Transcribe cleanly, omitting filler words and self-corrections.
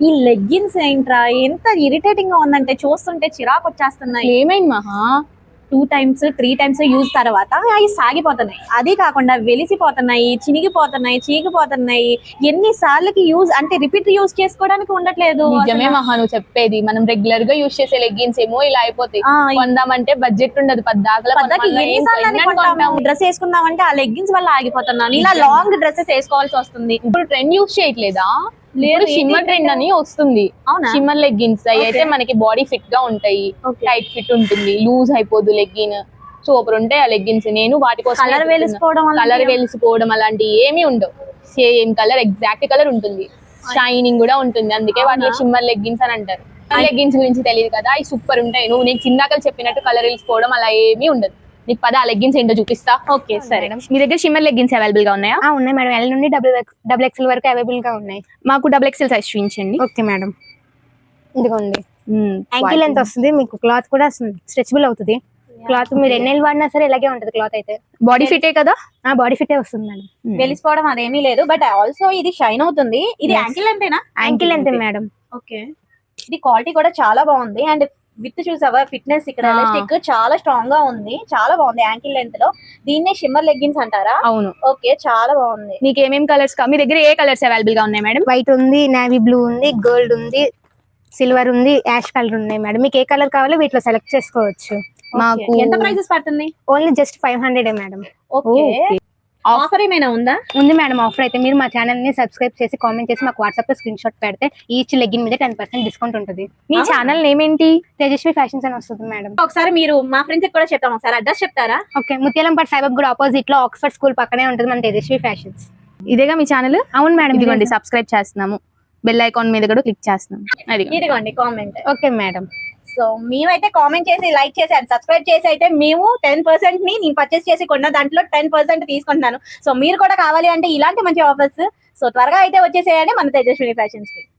ఈ లెగ్గిన్స్ ఏంట్రా ఎంత ఇరిటేటింగ్ గా ఉందంటే చూస్తుంటే చిరాకు వచ్చేస్తున్నాయి. ఏమైంది మహా? 2 times 3 times యూజ్ తర్వాత అవి సాగిపోతున్నాయి. అది కాకుండా వెలిసిపోతున్నాయి, చినిగిపోతున్నాయి, చీకిపోతున్నాయి. ఎన్ని సార్లకి యూజ్ అంటే రిపీట్ యూజ్ చేసుకోవడానికి ఉండట్లేదు. నిజమే మహా నువ్వు చెప్పేది. మనం రెగ్యులర్ గా యూజ్ చేసే లెగ్గిన్స్ ఏమో ఇలా అయిపోతాయి. కొందామంటే బడ్జెట్ ఉండదు. డ్రెస్ వేసుకుందామంటే ఆ లెగ్గిన్స్ వల్ల ఆగిపోతున్నాను. ఇలా లాంగ్ డ్రెస్సెస్ వేసుకోవాల్సి వస్తుంది. ఇప్పుడు ట్రెండ్ యూజ్ చేయట్లేదా? లేదు, షిమ్మర్ ట్రెండ్ అని వస్తుంది. షిమ్మర్ లెగ్గిన్స్ అయితే మనకి బాడీ ఫిట్ గా ఉంటాయి, టైట్ ఫిట్ ఉంటుంది, లూజ్ అయిపోదు లెగ్గిన్. సూపర్ ఉంటాయి ఆ లెగ్గిన్స్. నేను వాటి కోసం కలర్ వెలిసిపోవడం అలాంటివి ఏమీ ఉండవు. సేమ్ కలర్, ఎగ్జాక్ట్ కలర్ ఉంటుంది, షైనింగ్ కూడా ఉంటుంది. అందుకే వాటిని షిమ్మర్ లెగ్గిన్స్ అని అంటారు. లెగ్గిన్స్ గురించి తెలియదు కదా, అవి సూపర్ ఉంటాయి. నువ్వు నేను చిన్నాకలు చెప్పినట్టు కలర్ వెలిసిపోవడం అలా ఏమీ ఉండదు. నీకు పద ఆ లెగ్గిన్స్ ఏంటో చూపిస్తా. ఓకే సరే. మీ దగ్గర షిమ్మర్ లెగ్గిన్స్ అవైలబుల్ గా ఉన్నాయా? ఉన్నాయి మేడం. ఎల్ నుండి డబుల్ ఎక్స్ఎల్ వరకు అవైలబుల్ గా ఉన్నాయి. మాకు డబుల్ ఎక్స్ఎల్ సైజ్ చూపించండి. ఓకే మేడం, ఇదిగోండి. యాంకిల్ ఎంత వస్తుంది మీకు. క్లాత్ కూడా స్ట్రెచబుల్ అవుతుంది. క్లాత్ మీరు ఎన్నెళ్ళు వాడినా సరే ఇలాగే ఉంటది. క్లాత్ అయితే బాడీ ఫిటే కదా? బాడీ ఫిటే వస్తుంది మేడం. వెలిసిపోవడం అదేమీ లేదు. బట్ ఆల్సో ఇది షైన్ అవుతుంది. ఇది యాంకిల్ అంతేనా? యాంకిల్ అంతే మేడం. ఓకే, ఇది క్వాలిటీ కూడా చాలా బాగుంది. అండ్ విత్ చూసావా ఫిట్నెస్ ఇక్కడ ఎలాస్టిక్ చాలా స్ట్రాంగ్ గా ఉంది. చాలా బాగుంది. యాంకిల్ లెంత్ లో దీన్నే షిమ్మర్ లెగ్గిన్స్ అంటారా? అవును. ఓకే, చాలా బాగుంది. మీకు ఏమేం కలర్స్ మీ దగ్గర ఏ కలర్స్ అవైలబుల్ గా ఉన్నాయి మేడం? వైట్ ఉంది, నేవీ బ్లూ ఉంది, గోల్డ్ ఉంది, సిల్వర్ ఉంది, యాష్ కలర్ ఉన్నాయి మేడం. మీకు ఏ కలర్ కావాలో వీటిలో సెలెక్ట్ చేసుకోవచ్చు. మాకు ఎంత ప్రైసెస్ పడుతుంది? Only just 500 madam. Okay, offer ఏమైనా ఉందా? ఉంది మేడం ఆఫర్. అయితే మీరు మా ఛానల్ ని సబ్స్క్రైబ్ చేసి కామెంట్ చేసి మాకు వాట్సాప్ లో స్క్రీన్ షాట్ పెడితే ఈచ్ లెగ్గిన్ మీద 10% డిస్కౌంట్ ఉంటుంది. మీ ఛానల్ నేమ్ ఏంటి? తేజస్వి ఫ్యాషన్స్ అని వస్తుంది మేడం. ఒకసారి మీరు మా ఫ్రెండ్స్ కూడా చెప్తాం, ఒకసారి అడ్రస్ చెప్తారా? ఓకే, ముత్యాలంపాటి సాయిబాబా గుడి ఆపోజిట్ లో ఆక్స్ఫర్డ్ స్కూల్ పక్కనే ఉంటుంది మన తేజస్వి ఫ్యాషన్స్. ఇదేగా మీ ఛానల్? అవును మేడం. ఇదిగోండి, సబ్స్క్రైబ్ చేస్తున్నాము. బెల్ ఐకాన్ మీద కూడా క్లిక్ చేస్తున్నాం. ఇదిగోండి కామెంట్. Okay madam. సో మేమైతే కామెంట్ చేసి, లైక్ చేసి అండ్ సబ్స్క్రైబ్ చేసి అయితే మేము 10% ని నేను పర్చేస్ చేసి కొన్న దాంట్లో 10% తీసుకుంటున్నాను. సో మీరు కూడా కావాలి అంటే ఇలాంటి మంచి ఆఫర్స్ సో త్వరగా అయితే వచ్చేసేయండి మన తేజస్విని ఫ్యాషన్స్ కి.